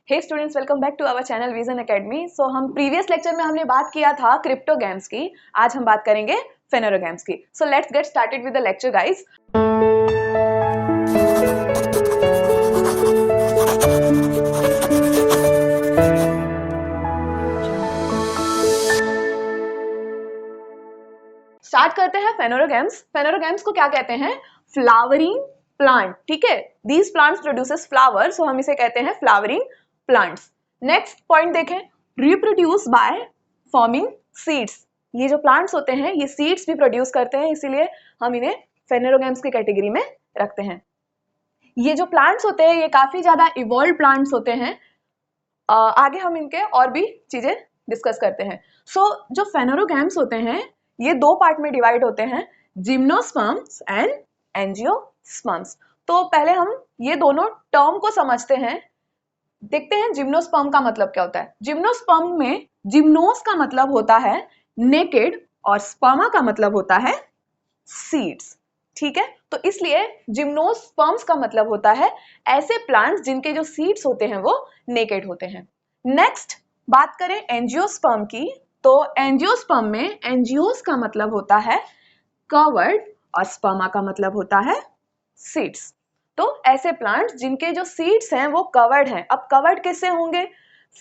Hey students, welcome back to our channel vision academy. So हम previous lecture में हमने बात किया था क्रिप्टोगेम्स की। आज हम बात करेंगे फेनोरोगेम्स की। So let's get started with the lecture guys. Start करते हैं फेनोरोगेम्स। फेनोरोगेम्स को क्या कहते हैं? Flowering plant. ठीक है, दीज प्लांट्स प्रोड्यूसेस फ्लावर, सो हम इसे कहते हैं फ्लावरिंग प्लांट्स। नेक्स्ट पॉइंट देखें, रिप्रोड्यूस बाय फॉर्मिंग सीड्स। ये जो प्लांट्स होते हैं ये सीड्स भी प्रोड्यूस करते हैं, इसीलिए हम इन्हें फेनोरोगेम्स की कैटेगरी में रखते हैं। ये जो प्लांट्स होते हैं ये काफी ज्यादा इवॉल्व प्लांट्स होते हैं। आगे हम इनके और भी चीजें डिस्कस करते हैं। सो जो फेनोरोगेम्स होते हैं ये दो पार्ट में डिवाइड होते हैं, जिम्नोस्पर्म्स एंड एंजियोस्पर्म्स। तो पहले हम ये दोनों टर्म को समझते हैं। देखते हैं जिम्नोस्पर्म का मतलब क्या होता है। जिम्नोस्पर्म में जिम्नोस का मतलब होता है नेकेड और स्पर्मा का मतलब होता है सीड्स। ठीक है, तो इसलिए जिम्नोस्पर्म्स का मतलब होता है ऐसे प्लांट्स जिनके जो सीड्स होते हैं वो नेकेड होते हैं। नेक्स्ट बात करें एंजियोस्पर्म की, तो एंजियोस्पर्म में एंजियोस का मतलब होता है कवर्ड और स्पर्मा का मतलब होता है सीड्स। तो ऐसे प्लांट्स जिनके जो सीड्स हैं वो कवर्ड हैं। अब कवर्ड किससे होंगे?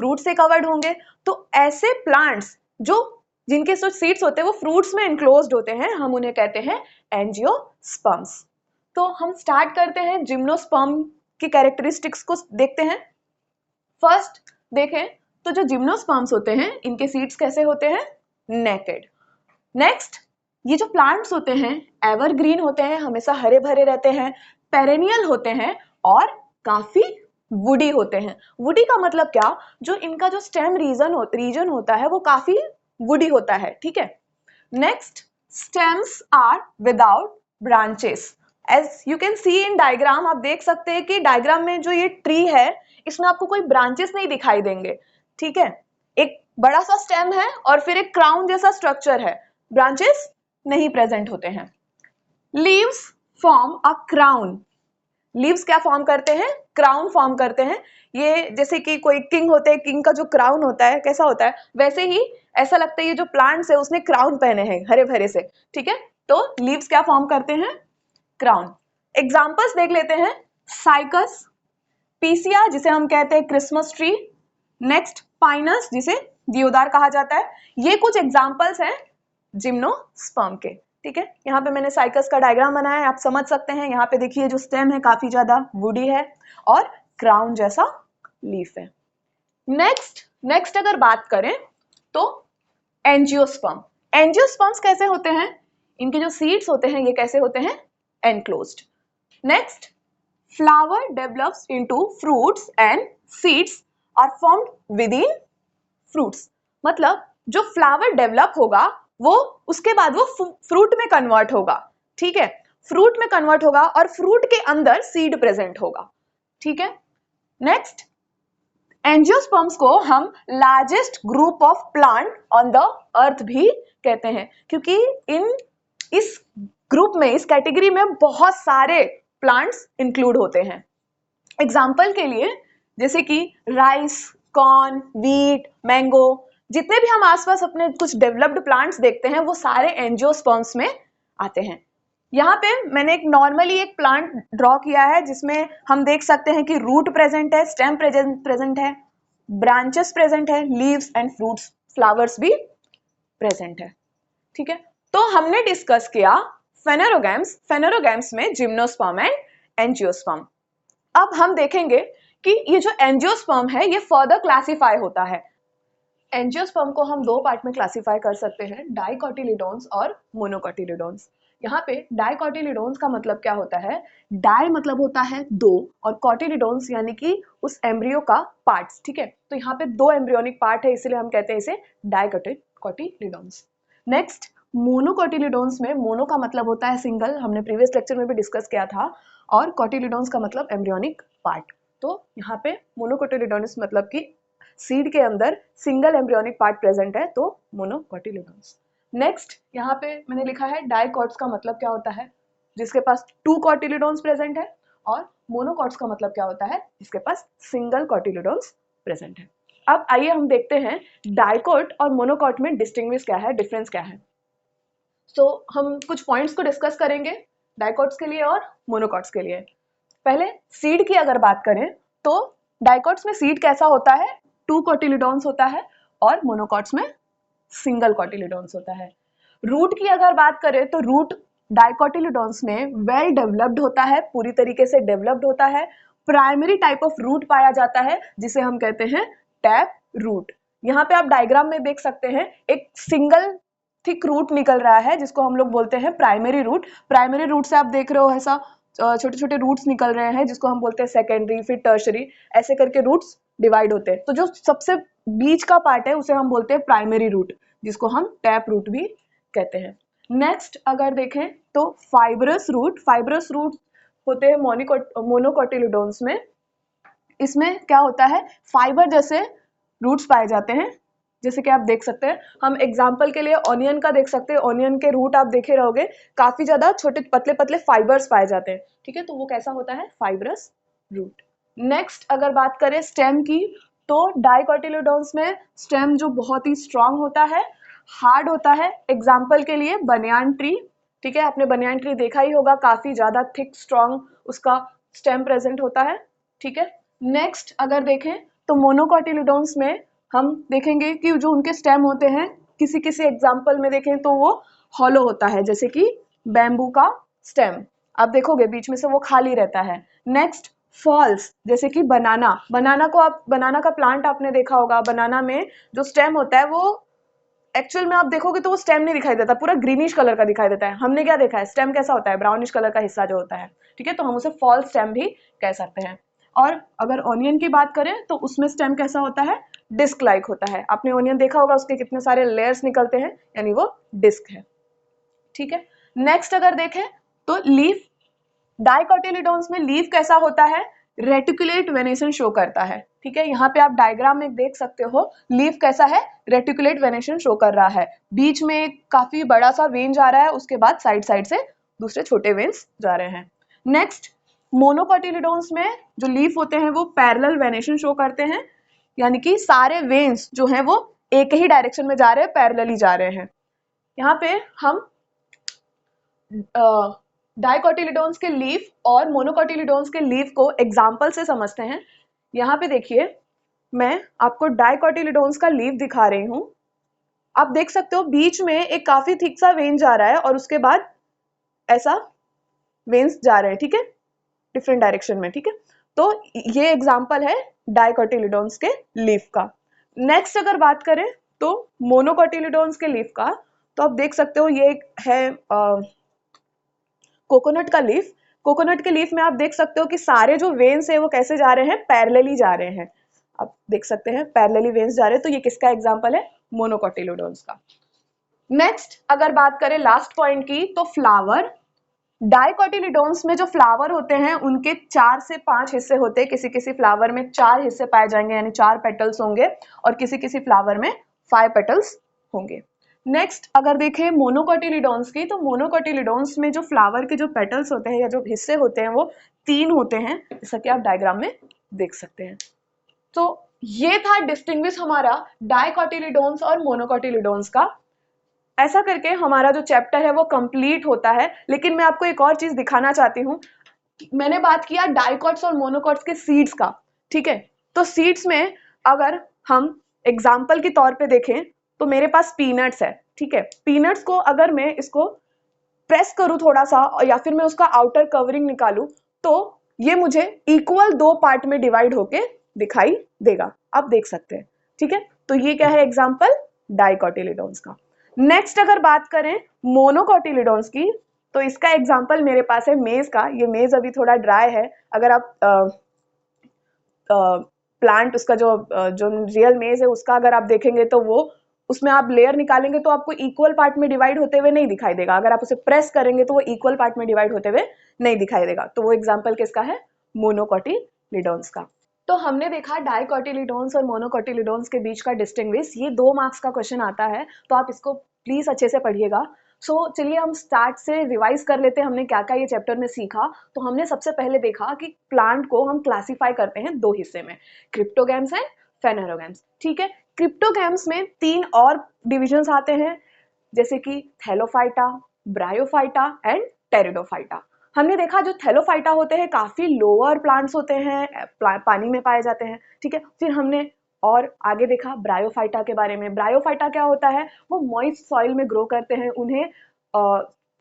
फ्रूट से कवर्ड होंगे। तो ऐसे प्लांट्स जो जिनके जो सीड्स होते हैं वो फ्रूट्स में इनक्लोज्ड होते हैं, हम उन्हें कहते हैं एंजियोस्पर्म्स। तो हम स्टार्ट करते हैं जिम्नोस्पर्म की कैरेक्टरिस्टिक्स को देखते हैं। फर्स्ट देखें तो जो जिम्नोस्पर्म्स होते हैं इनके सीड्स कैसे होते हैं? नेकेड। नेक्स्ट, ये जो प्लांट्स होते हैं एवरग्रीन होते हैं, हमेशा हरे भरे रहते हैं, पेरेनियल होते हैं और काफी वुडी होते हैं। वुडी का मतलब क्या? जो इनका जो स्टेम रीजन होता है वो काफी वुडी होता है। ठीक है। Next, stems are without branches. As you can see in diagram, आप देख सकते हैं कि डायग्राम में जो ये ट्री है इसमें आपको कोई ब्रांचेस नहीं दिखाई देंगे। ठीक है, एक बड़ा सा स्टेम है और फिर एक क्राउन जैसा स्ट्रक्चर है, ब्रांचेस नहीं प्रेजेंट होते हैं। Leaves form a crown. Leaves क्या फॉर्म करते हैं? क्राउन फॉर्म करते हैं। ये जैसे कि कोई किंग होते हैं, किंग का जो क्राउन होता है कैसा होता है, वैसे ही ऐसा लगता है ये जो प्लांट्स है उसने क्राउन पहने हैं हरे भरे से। ठीक है, तो लीव्स क्या फॉर्म करते हैं? क्राउन। एग्जाम्पल्स देख लेते हैं। साइकस, पीसिया जिसे हम कहते हैं क्रिसमस ट्री, नेक्स्ट पाइनस जिसे देवदार कहा जाता है। ये कुछ एग्जाम्पल्स हैं जिम्नोस्पर्म के। ठीक है, यहाँ पे मैंने साइकस का डायग्राम बनाया है, आप समझ सकते हैं। यहाँ पे देखिए जो स्टेम है काफी ज्यादा वुडी है और क्राउन जैसा लीफ है। नेक्स्ट अगर बात करें तो एंजियोस्पर्म। एंजियोस्पर्म्स कैसे होते हैं? इनके जो सीड्स होते हैं ये कैसे होते हैं? Enclosed. Next, flower develops into fruits and seeds are formed within fruits. मतलब जो फ्लावर डेवलप होगा वो उसके बाद वो फ्रूट में कन्वर्ट होगा। ठीक है, फ्रूट में कन्वर्ट होगा और फ्रूट के अंदर सीड प्रेजेंट होगा। ठीक है। नेक्स्ट, एंजियोस्पर्म्स को हम largest group of plant on the earth भी कहते हैं, क्योंकि इस ग्रुप में, इस कैटेगरी में बहुत सारे प्लांट्स इंक्लूड होते हैं। एग्जाम्पल के लिए जैसे कि राइस, कॉर्न, व्हीट, मैंगो, जितने भी हम आसपास अपने कुछ डेवलप्ड प्लांट्स देखते हैं वो सारे एंजियोस्पर्म्स में आते हैं। यहाँ पे मैंने एक नॉर्मली एक प्लांट ड्रॉ किया है जिसमें हम देख सकते हैं कि रूट प्रेजेंट है, स्टेम प्रेजेंट है, ब्रांचेस प्रेजेंट है, लीव्स एंड फ्रूट्स, फ्लावर्स भी प्रेजेंट है। ठीक है, तो हमने डिस्कस किया फेनोरोगेम्स में जिम्नोस्पर्म एंड एंजियोस्पर्म। अब हम देखेंगे कि ये जो एंजियोस्पर्म है ये फर्दर क्लासिफाई होता है। एंजियोस्पर्म को हम दो पार्ट में क्लासिफाई कर सकते हैं, डाइकोटिलिडोन्स और मोनोकोटिलिडोन्स। यहाँ पे डाइकोटिलिडोन्स का मतलब क्या होता है? डाई मतलब होता है दो और कोटिलिडोन्स यानी कि उस एम्ब्रियो का पार्ट्स। ठीक है, तो यहाँ पे दो एम्ब्रियोनिक पार्ट है इसलिए हम कहते हैं इसे डाइकोटिलिडोन्स। नेक्स्ट, मोनोकोटिलिडोन्स में मोनो का मतलब होता है सिंगल, हमने प्रीवियस लेक्चर में भी डिस्कस किया था, और कोटिलिडोन्स का मतलब एम्ब्रियोनिक पार्ट। तो यहाँ पे मोनोकोटिलिडोन्स मतलब कि सीड के अंदर सिंगल एम्ब्रियोनिक पार्ट प्रेजेंट है, तो मोनोकोटिलिडोन्स। नेक्स्ट यहाँ पे मैंने लिखा है डाइकोट्स का मतलब क्या होता है? जिसके पास टू कोटिलिडोन्स प्रेजेंट है, और मोनोकोट्स का मतलब क्या होता है? जिसके पास सिंगल कोटिलिडोन्स प्रेजेंट है। अब आइए हम देखते हैं डाइकोट और मोनोकोट में डिस्टिंग्विश क्या है, डिफरेंस क्या है। तो हम कुछ पॉइंट्स को डिस्कस करेंगे डाइकोट्स के लिए और मोनोकोट्स के लिए। पहले सीड की अगर बात करें तो डाइकोट्स में सीड कैसा होता है, 2 कोटिलिडॉन्स होता है और मोनोकोट्स में सिंगल कोटिलिडॉन्स होता है। रूट की अगर बात करें तो रूट डाइकोटिलिडॉन्स में वेल डेवलप्ड होता है, पूरी तरीके से डेवलप्ड होता है। प्राइमरी टाइप ऑफ रूट पाया जाता है जिसे हम कहते हैं टैप रूट। यहाँ पे आप डायग्राम में देख सकते हैं एक सिंगल थिक रूट निकल रहा है जिसको हम लोग बोलते हैं प्राइमरी रूट। प्राइमरी रूट से आप देख रहे हो ऐसा छोटे छोटे रूट्स निकल रहे हैं जिसको हम बोलते हैं सेकेंडरी, फिर टर्शरी, ऐसे करके रूट्स डिवाइड होते हैं। तो जो सबसे बीच का पार्ट है उसे हम बोलते हैं प्राइमरी रूट, जिसको हम टैप रूट भी कहते हैं। नेक्स्ट अगर देखें तो फाइब्रस रूट होते हैं मोनोकोटिलिडोन्स में। इसमें क्या होता है, फाइबर जैसे रूट्स पाए जाते हैं, जैसे कि आप देख सकते हैं। हम एग्जांपल के लिए ऑनियन का देख सकते हैं, ऑनियन के रूट आप देखे रहोगे काफी ज्यादा छोटे पतले पतले फाइबर्स पाए जाते हैं, ठीक है, तो वो कैसा होता है, फाइब्रस रूट। नेक्स्ट अगर बात करें स्टेम की तो डाइकोटिलिडोन्स में स्टेम जो बहुत ही स्ट्रांग होता है, हार्ड होता है। एग्जाम्पल के लिए बनियान ट्री, ठीक है, आपने बनियान ट्री देखा ही होगा, काफी ज्यादा थिक स्ट्रांग उसका स्टेम प्रेजेंट होता है, ठीक है। नेक्स्ट अगर देखें तो मोनोकोटिलिडोन्स में हम देखेंगे कि जो उनके स्टेम होते हैं किसी किसी एग्जाम्पल में देखें तो वो हॉलो होता है, जैसे कि बैम्बू का स्टेम आप देखोगे बीच में से वो खाली रहता है। नेक्स्ट फॉल्स, जैसे कि बनाना का प्लांट आपने देखा होगा, बनाना में जो स्टेम होता है वो एक्चुअल में आप देखोगे तो वो स्टेम नहीं दिखाई देता, पूरा ग्रीनिश कलर का दिखाई देता है। हमने क्या देखा है, स्टेम कैसा होता है, ब्राउनिश कलर का हिस्सा जो होता है, ठीक है, तो हम उसे फॉल स्टेम भी कह सकते हैं। और अगर ऑनियन की बात करें तो उसमें स्टेम कैसा होता है, डिस्क लाइक होता है। आपने ऑनियन देखा होगा, उसके कितने सारे लेयर्स निकलते हैं, यानी वो डिस्क है, ठीक है। नेक्स्ट अगर देखें तो लीफ, डाइकोटिलिडोन्स में लीफ कैसा होता है, रेटिकुलेट वेनेशन शो करता है, ठीक है। यहाँ पे आप डायग्राम में देख सकते हो लीफ कैसा है, रेटिकुलेट वेनेशन शो कर रहा है। बीच में एक काफी बड़ा सा वेन जा रहा है, उसके बाद साइड साइड से दूसरे छोटे वेन्स जा रहे हैं। नेक्स्ट मोनोकोटिलिडोन्स में जो लीफ होते हैं वो पैरेलल वेनेशन शो करते हैं, यानी कि सारे वेन्स जो हैं वो एक ही डायरेक्शन में जा रहे हैं, पैरेलली जा रहे हैं। यहाँ पे हम डाइकोटिलिडोन्स के लीफ और मोनोकोटिलिडोन्स के लीफ को एग्जाम्पल से समझते हैं। यहाँ पे देखिए मैं आपको डाइकोटिलिडोन्स का लीफ दिखा रही हूँ। आप देख सकते हो बीच में एक काफी थिक सा वेन जा रहा है और उसके बाद ऐसा वेन्स जा रहे हैं, ठीक है, डिफरेंट डायरेक्शन में, ठीक है। तो ये एग्जाम्पल है डाइकोटिलिडोन्स के लीफ का। नेक्स्ट अगर बात करें तो मोनोकोटिलिडोन्स के लीफ का, तो आप देख सकते हो ये है कोकोनट का लीफ। कोकोनट के लीफ में आप देख सकते हो कि सारे जो वेन्स है वो कैसे जा रहे हैं, पैरेलली जा रहे हैं। आप देख सकते हैं पैरेलली वेन्स जा रहे हैं, तो ये किसका एग्जांपल है, मोनोकोटिलिडोन्स का। नेक्स्ट अगर बात करें लास्ट पॉइंट की तो फ्लावर, डाइकोटिलिडोन्स में जो फ्लावर होते हैं उनके 4 से 5 हिस्से होते हैं। किसी किसी फ्लावर में 4 हिस्से पाए जाएंगे, यानी 4 पेटल्स होंगे, और किसी किसी फ्लावर में 5 पेटल्स होंगे। नेक्स्ट अगर देखें मोनोकोटिलिडोन्स की, तो मोनोकोटिलिडोन्स में जो फ्लावर के जो पेटल्स होते हैं या जो हिस्से होते हैं वो 3 होते हैं, जैसा कि आप डायग्राम में देख सकते हैं। तो ये था डिस्टिंग्विश हमारा डाइकोटिलिडोन्स और मोनोकोटिलिडोन्स का। ऐसा करके हमारा जो चैप्टर है वो कंप्लीट होता है। लेकिन मैं आपको एक और चीज दिखाना चाहती हूँ। मैंने बात किया डाइकोट्स और मोनोकोट्स के सीड्स का, ठीक है, तो सीड्स में अगर हम एग्जाम्पल के तौर पे देखें तो मेरे पास पीनट्स है, ठीक है। पीनट्स को अगर मैं इसको प्रेस करूं थोड़ा सा या फिर मैं उसका आउटर कवरिंग निकालूं तो ये मुझे इक्वल 2 पार्ट में डिवाइड होके दिखाई देगा, आप देख सकते हैं, ठीक है। तो ये क्या है एग्जाम्पल डाइकोटिलिडोन्स का। नेक्स्ट अगर बात करें मोनोकोटिलिडोन्स की, तो इसका एग्जाम्पल मेरे पास है मेज का। ये मेज अभी थोड़ा ड्राई है, अगर आप प्लांट उसका जो रियल मेज है उसका अगर आप देखेंगे तो वो उसमें आप लेयर निकालेंगे तो आपको इक्वल पार्ट में डिवाइड होते हुए नहीं दिखाई देगा। अगर आप उसे प्रेस करेंगे तो वो इक्वल पार्ट में डिवाइड होते हुए नहीं दिखाई देगा। तो वो एग्जाम्पल किसका है, मोनोकोटिलिडोन्स का। तो हमने देखा डाइकोटिलिडोन्स और मोनोकोटिलिडोन्स के बीच का डिस्टिंग्विश। ये 2 मार्क्स का क्वेश्चन आता है, तो आप इसको प्लीज अच्छे से पढ़िएगा। सो चलिए हम स्टार्ट से रिवाइज कर लेते हैं हमने क्या क्या ये चैप्टर में सीखा। तो हमने सबसे पहले देखा कि प्लांट को हम क्लासिफाई करते हैं 2 हिस्से में, क्रिप्टोगैम्स एंड फेनेरोगैम्स, ठीक है। क्रिप्टोगैम्स में 3 और डिविजन्स आते हैं, जैसे कि थैलोफाइटा, ब्रायोफाइटा एंड टेरिडोफाइटा। हमने देखा जो थैलोफाइटा होते हैं काफी लोअर प्लांट्स होते हैं, पानी में पाए जाते हैं, ठीक है। फिर हमने और आगे देखा ब्रायोफाइटा के बारे में। ब्रायोफाइटा क्या होता है, वो मॉइस्ट सॉइल में ग्रो करते हैं, उन्हें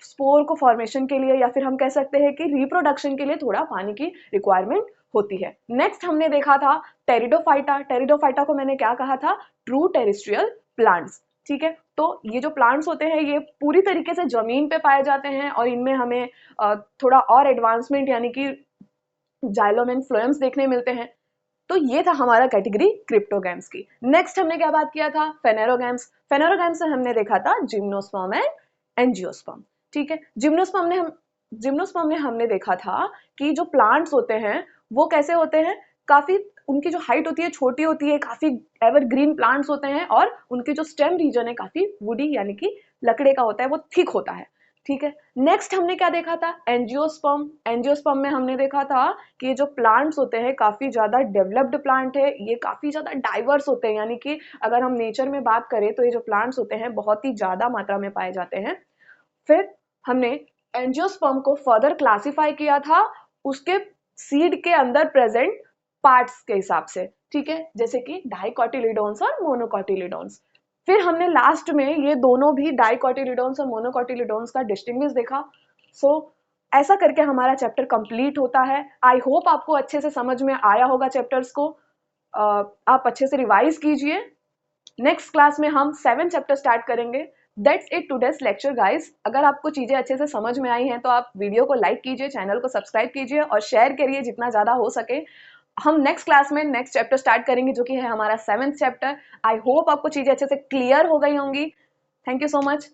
स्पोर को फॉर्मेशन के लिए या फिर हम कह सकते हैं कि रिप्रोडक्शन के लिए थोड़ा पानी की रिक्वायरमेंट होती है। नेक्स्ट हमने देखा था टेरिडोफाइटा। टेरिडोफाइटा को मैंने क्या कहा था, ट्रू टेरेस्ट्रियल प्लांट्स, ठीक है। तो ये जो प्लांट्स होते हैं ये पूरी तरीके से जमीन पे पाए जाते हैं और इनमें हमें थोड़ा और एडवांसमेंट यानी कि जाइलोम एंड फ्लोएम्स देखने मिलते हैं। तो ये था हमारा कैटेगरी क्रिप्टोगैम्स की। नेक्स्ट हमने क्या बात किया था, फेनेरोगैम्स। फेनेरोगैम्स से हमने देखा था जिम्नोस्पर्म एंड एंजियोस्पर्म, ठीक है। जिम्नोस्पर्म में हमने देखा था कि जो प्लांट्स होते हैं वो कैसे होते हैं, काफी उनकी जो हाइट होती है छोटी होती है, काफी एवरग्रीन प्लांट्स होते हैं और उनके जो स्टेम रीजन है काफी वुडी यानी कि लकड़े का होता है, वो थिक होता है, ठीक है। नेक्स्ट हमने क्या देखा था, एंजियोस्पर्म। एंजियोस्पर्म में हमने देखा था कि ये जो प्लांट्स होते हैं काफी ज्यादा डेवलप्ड प्लांट है, ये काफी ज्यादा डाइवर्स होते हैं, यानी कि अगर हम नेचर में बात करें तो ये जो प्लांट्स होते हैं बहुत ही ज्यादा मात्रा में पाए जाते हैं। फिर हमने एंजियोस्पर्म को फर्दर क्लासिफाई किया था उसके सीड के अंदर प्रेजेंट पार्ट्स के हिसाब से, ठीक है, जैसे कि डाइकोटिलिडोन्स और मोनोकोटिलिडोन्स। फिर हमने लास्ट में ये दोनों भी डाइकोटिलिडोन्स और मोनोकोटिलिडोन्स का डिस्टिंग्विश देखा। सो ऐसा करके हमारा चैप्टर कंप्लीट होता है। आई होप आपको अच्छे से समझ में आया होगा चैप्टर्स को। आप अच्छे से रिवाइज कीजिए। नेक्स्ट क्लास में हम 7 चैप्टर स्टार्ट करेंगे। That's it today's lecture guys. अगर आपको चीजें अच्छे से समझ में आई हैं तो आप वीडियो को लाइक कीजिए, चैनल को सब्सक्राइब कीजिए और शेयर करिए जितना ज्यादा हो सके। हम नेक्स्ट क्लास में नेक्स्ट चैप्टर स्टार्ट करेंगे जो कि है हमारा 7th चैप्टर। आई होप आपको चीजें अच्छे से क्लियर हो गई होंगी। Thank you so much.